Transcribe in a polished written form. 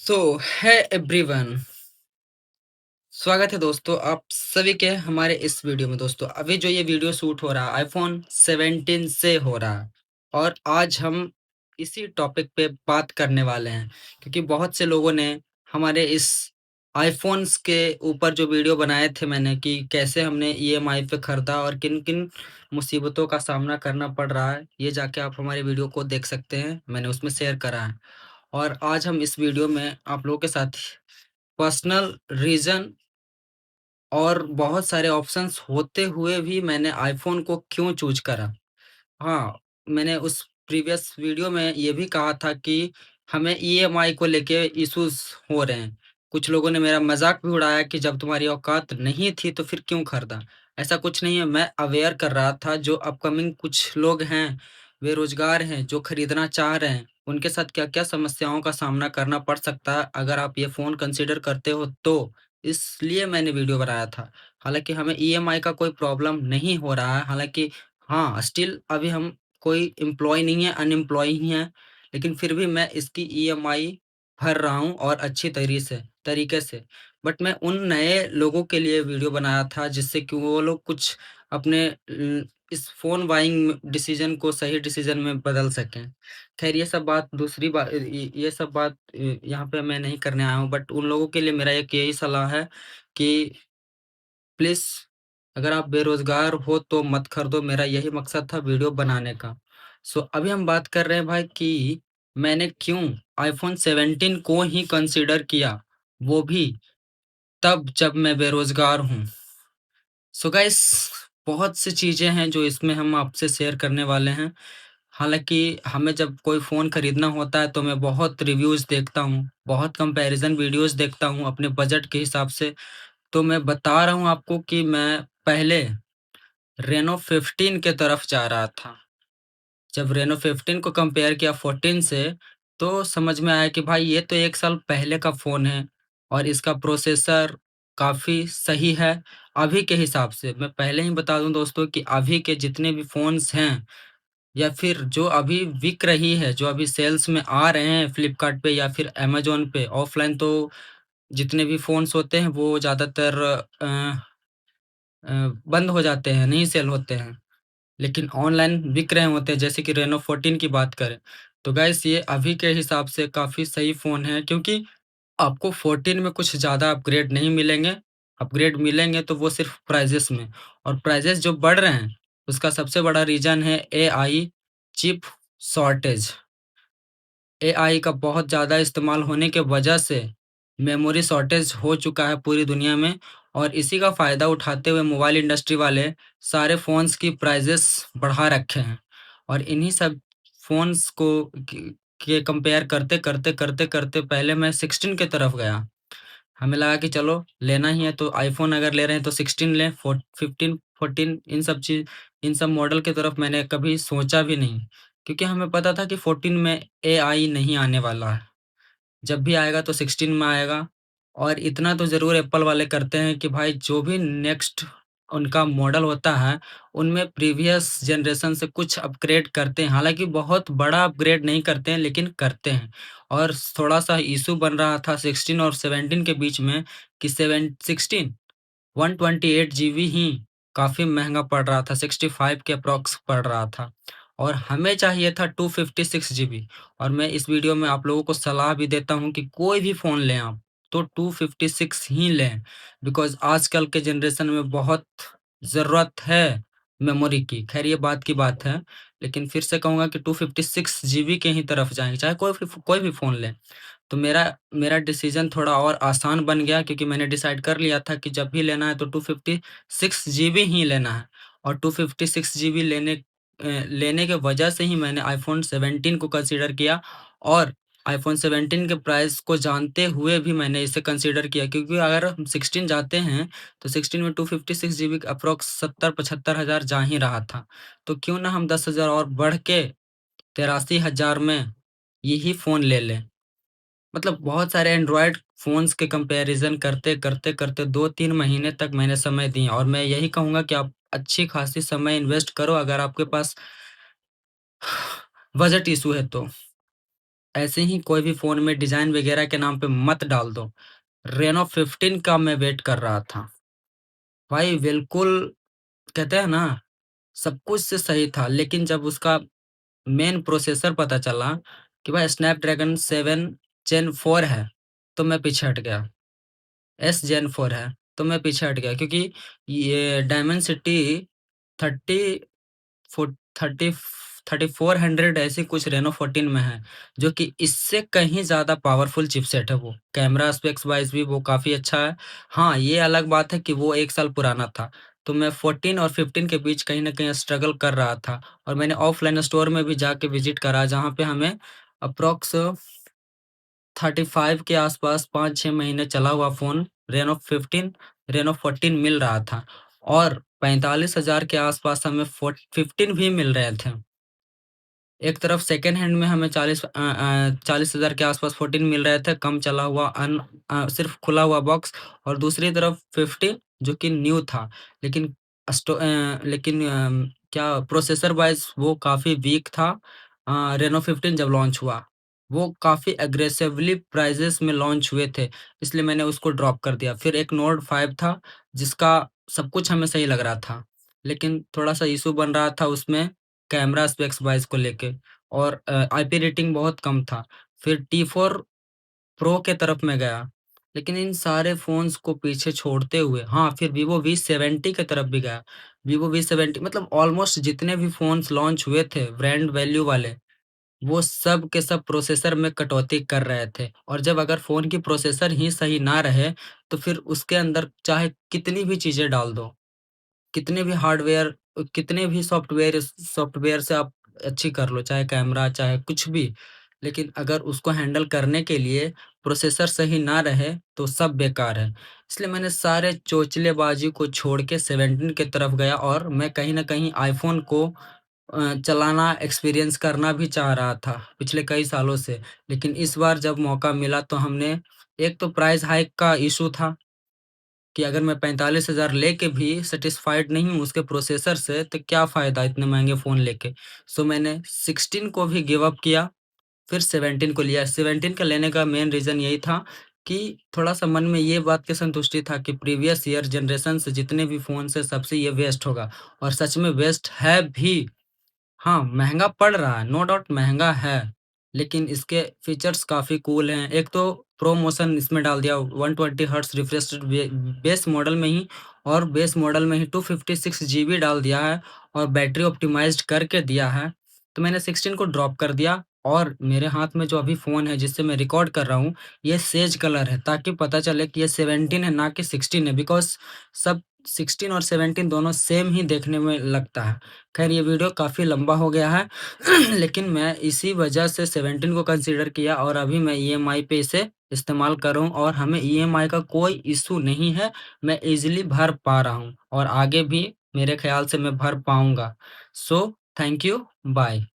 सो है एवरीवन। स्वागत है दोस्तों आप सभी के हमारे इस वीडियो में। दोस्तों अभी जो ये वीडियो शूट हो रहा है आईफोन 17 से हो रहा है और आज हम इसी टॉपिक पे बात करने वाले हैं क्योंकि बहुत से लोगों ने हमारे इस आईफोन्स के ऊपर जो वीडियो बनाए थे मैंने कि कैसे हमने ईएमआई पे खरीदा और किन किन मुसीबतों का सामना करना पड़ रहा है, ये जाके आप हमारे वीडियो को देख सकते हैं, मैंने उसमें शेयर करा है। और आज हम इस वीडियो में आप लोगों के साथ पर्सनल रीज़न और बहुत सारे ऑप्शंस होते हुए भी मैंने आईफ़ोन को क्यों चूज़ करा। हाँ, मैंने उस प्रीवियस वीडियो में ये भी कहा था कि हमें ईएमआई को लेके इश्यूज़ हो रहे हैं। कुछ लोगों ने मेरा मज़ाक भी उड़ाया कि जब तुम्हारी औकात नहीं थी तो फिर क्यों खरीदा? ऐसा कुछ नहीं है, मैं अवेयर कर रहा था जो अपकमिंग कुछ लोग हैं, बेरोज़गार हैं, जो खरीदना चाह रहे हैं, उनके साथ क्या-क्या समस्याओं का सामना करना पड़ सकता है अगर आप ये फ़ोन कंसीडर करते हो तो। इसलिए मैंने वीडियो बनाया था। हालाँकि हमें ईएमआई का कोई प्रॉब्लम नहीं हो रहा है, हालाँकि हाँ, स्टिल अभी हम कोई एम्प्लॉयी नहीं है, अनएम्प्लॉयी ही हैं, लेकिन फिर भी मैं इसकी ईएमआई भर रहा हूँ और अच्छी तरीके से। बट मैं उन नए लोगों के लिए वीडियो बनाया था जिससे कि वो लोग कुछ अपने इस फ़ोन बाइंग डिसीज़न को सही डिसीज़न में बदल सकें। ख़ैर ये सब बात दूसरी ये सब बात यहाँ पे मैं नहीं करने आया हूँ, बट उन लोगों के लिए मेरा एक यही सलाह है कि प्लीज़ अगर आप बेरोज़गार हो तो मत खरीदो, मेरा यही मकसद था वीडियो बनाने का। सो अभी हम बात कर रहे हैं भाई कि मैंने क्यों आईफ़ोन 17 को ही कंसीडर किया, वो भी तब जब मैं बेरोज़गार हूँ। सो गाइस बहुत सी चीज़ें हैं जो इसमें हम आपसे शेयर करने वाले हैं। हालाँकि हमें जब कोई फ़ोन खरीदना होता है तो मैं बहुत रिव्यूज़ देखता हूँ, बहुत कंपैरिज़न वीडियोज़ देखता हूँ अपने बजट के हिसाब से। तो मैं बता रहा हूँ आपको कि मैं पहले रेनो 15 के तरफ जा रहा था। जब रेनो 15 को कंपेयर किया 14 से, तो समझ में आया कि भाई ये तो 1 साल पहले का फ़ोन है और इसका प्रोसेसर काफ़ी सही है, अभी के हिसाब से। मैं पहले ही बता दूँ दोस्तों कि अभी के जितने भी फ़ोन्स हैं या फिर जो अभी बिक रही है, जो अभी सेल्स में आ रहे हैं फ्लिपकार्ट पे या फिर अमेज़न पे, ऑफ़लाइन तो जितने भी फ़ोन्स होते हैं वो ज़्यादातर अ, बंद हो जाते हैं, नहीं सेल होते हैं। लेकिन ऑनलाइन बिक रहे होते हैं जैसे कि रेनो 14 की बात करें, तो गाइस ये अभी के हिसाब से काफ़ी सही फ़ोन है क्योंकि आपको 14 में कुछ ज़्यादा अपग्रेड नहीं मिलेंगे, अपग्रेड मिलेंगे तो वो सिर्फ़ प्राइसेज़ में और प्राइसेज़ जो बढ़ रहे हैं, उसका सबसे बड़ा रीज़न है एआई चिप शॉर्टेज। एआई का बहुत ज़्यादा इस्तेमाल होने के वजह से मेमोरी शॉर्टेज हो चुका है पूरी दुनिया में और इसी का फ़ायदा उठाते हुए मोबाइल इंडस्ट्री वाले सारे फ़ोन्स की प्राइसेस बढ़ा रखे हैं और इन्हीं सब फ़ोन्स को के कंपेयर करते पहले मैं 16 की तरफ गया। हमें लगा कि चलो लेना ही है तो आईफ़ोन अगर ले रहे हैं तो 16 लें, 15, 14 इन सब मॉडल की तरफ मैंने कभी सोचा भी नहीं। क्योंकि हमें पता था कि 14 में एआई नहीं आने वाला है। जब भी आएगा तो 16 में आएगा और इतना तो ज़रूर एप्पल वाले करते हैं कि भाई जो भी नेक्स्ट उनका मॉडल होता है, उनमें प्रीवियस जनरेशन से कुछ अपग्रेड करते हैं। हालाँकि बहुत बड़ा अपग्रेड नहीं करते हैं लेकिन करते हैं और थोड़ा-सा इश्यू बन रहा था 16 और 17 के बीच में कि 16 128 जीबी ही काफ़ी महँगा पड़ रहा था, 65 के अप्रॉक्स पड़ रहा था और हमें चाहिए था 256 जीबी और मैं इस वीडियो में आप लोगों को सलाह भी देता हूँ कि कोई भी फ़ोन लें आप, तो 256 ही लें बिकॉज़ आजकल के जनरेशन में बहुत ज़रूरत है मेमोरी की। ख़ैर ये बात की बात है, लेकिन फिर से कहूँगा कि 256 जीबी के ही तरफ जाएँ, चाहे कोई भी फ़ोन लें। तो मेरा मेरा डिसीज़न थोड़ा और आसान बन गया क्योंकि मैंने डिसाइड कर लिया था कि जब भी लेना है तो 256 जीबी ही लेना है और 256 जीबी लेने के वजह से ही मैंने आईफ़ोन 17 को कंसीडर किया और आईफ़ोन 17 के प्राइस को जानते हुए भी मैंने इसे कंसीडर किया क्योंकि अगर हम 16 जाते हैं, तो 16 में 256 जीबी अप्रॉक्स 70-75 हज़ार जा ही रहा था। तो क्यों ना हम 10,000 और बढ़ के 83,000 में यही फ़ोन ले लें। मतलब बहुत सारे एंड्रॉयड फ़ोन्स के कंपैरिज़न करते 2-3 महीने तक मैंने समय दिए और मैं यही कहूँगा कि आप अच्छी खासी समय इन्वेस्ट करो अगर आपके पास बजट इश्यू है तो। ऐसे ही कोई भी फ़ोन में डिज़ाइन वगैरह के नाम पे मत डाल दो। रेनो 15 का मैं वेट कर रहा था। भाई बिल्कुल कहते हैं ना, सब कुछ से सही था, लेकिन जब उसका मेन प्रोसेसर पता चला कि भाई स्नैपड्रैगन 7 जेन 4 है, तो मैं पीछे हट गया। एस जेन 4 है, तो मैं पीछे हट गया क्योंकि ये डायमेंसिटी 30 फो 30 3400 ऐसी कुछ रेनो 14 में है, जो कि इससे कहीं ज़्यादा पावरफुल चिपसेट है वो। कैमरा स्पेक्स वाइज़ भी वो काफ़ी अच्छा है। हाँ, ये अलग बात है कि वो 1 साल पुराना था, तो मैं 14 और 15 के बीच कहीं न कहीं स्ट्रगल कर रहा था और मैंने ऑफ़लाइन स्टोर में भी जाके विज़िट करा, जहाँ पे हमें अप्रॉक्स 35 के आसपास 5-6 महीने चला हुआ फ़ोन रेनो 15, रेनो 14 मिल रहा था और 45,000 के आसपास हमें 15 भी मिल रहे थे। एक तरफ सेकंड हैंड में हमें 40,000 के आसपास 14 मिल रहे थे, कम चला हुआ सिर्फ़ खुला हुआ बॉक्स, और दूसरी तरफ 15 जो कि न्यू था। लेकिन लेकिन क्या प्रोसेसर वाइज़ वो काफ़ी वीक था। रेनो 15 जब लॉन्च हुआ, वो काफ़ी एग्रेसिवली प्राइसेज़ में लॉन्च हुए थे, इसलिए मैंने उसको ड्रॉप कर दिया। फिर एक नोट 5 था, जिसका सब कुछ हमें सही लग रहा था, लेकिन थोड़ा-सा इश्यू बन रहा था उसमें कैमरा स्पेक्स वाइज़ को लेके, और आईपी रेटिंग बहुत कम था। फिर टी4 प्रो के तरफ मैं गया, लेकिन इन सारे फ़ोन्स को पीछे छोड़ते हुए हाँ, फिर वीवो वी70 की तरफ भी गया। वीवो वी70 मतलब ऑलमोस्ट जितने भी फ़ोन्स लॉन्च हुए थे ब्रांड वैल्यू वाले, वो सब के सब प्रोसेसर में कटौती कर रहे थे, और जब अगर फ़ोन की प्रोसेसर ही सही ना रहे, तो फिर उसके अंदर चाहे कितनी भी चीज़ें डाल दो, कितने भी हार्डवेयर, कितने भी सॉफ्टवेयर सॉफ्टवेयर से आप अच्छी कर लो, चाहे कैमरा, चाहे कुछ भी, लेकिन अगर उसको हैंडल करने के लिए प्रोसेसर सही ना रहे, तो सब बेकार है। इसलिए मैंने सारे चोचलेबाज़ी को छोड़ के 17 की तरफ गया, और मैं कहीं न कहीं आईफ़ोन को चलाना, एक्सपीरियंस करना भी चाह रहा था, पिछले कई सालों से। लेकिन इस बार जब मौका मिला, तो हमने एक तो प्राइस हाइक का इश्यू था कि अगर मैं 45,000 लेके भी सैटिस्फाइड नहीं हूँ उसके प्रोसेसर से, तो क्या फ़ायदा इतने महँगे फ़ोन लेके। सो मैंने 16 को भी गिव अप किया, फिर 17 को लिया। 17 का लेने का मेन रीज़न यही था कि थोड़ा-सा मन में ये बात की संतुष्टि था कि प्रीवियस ईयर जनरेशन से जितने भी फ़ोन्स हैं, सबसे ये बेस्ट होगा, और सच में बेस्ट है भी। हाँ, महँगा पड़ रहा है, नो डाउट महँगा है, लेकिन इसके फीचर्स काफ़ी कूल हैं। एक तो प्रो मोशन इसमें डाल दिया, 120 hertz refresh rate base model में ही, और बेस मॉडल में ही 256 जीबी डाल दिया है, और बैटरी ऑप्टिमाइज़्ड करके दिया है। तो मैंने 16 को ड्रॉप कर दिया, और मेरे हाथ में जो अभी फ़ोन है जिससे मैं रिकॉर्ड कर रहा हूँ, ये सेज कलर है, ताकि पता चले कि ये 17 है ना कि 16 है, बिकॉज़ सब 16 और 17 दोनों सेम ही देखने में लगता है। खैर, ये वीडियो काफ़ी लंबा हो गया है लेकिन मैं इसी वजह से 17 को कंसीडर किया, और अभी मैं ईएमआई पे इसे इस्तेमाल कर रहा हूँ, और हमें ईएमआई का कोई इश्यू नहीं है। मैं ईज़िली भर पा रहा हूँ, और आगे भी मेरे ख़्याल से मैं भर पाऊँगा। So thank you, bye.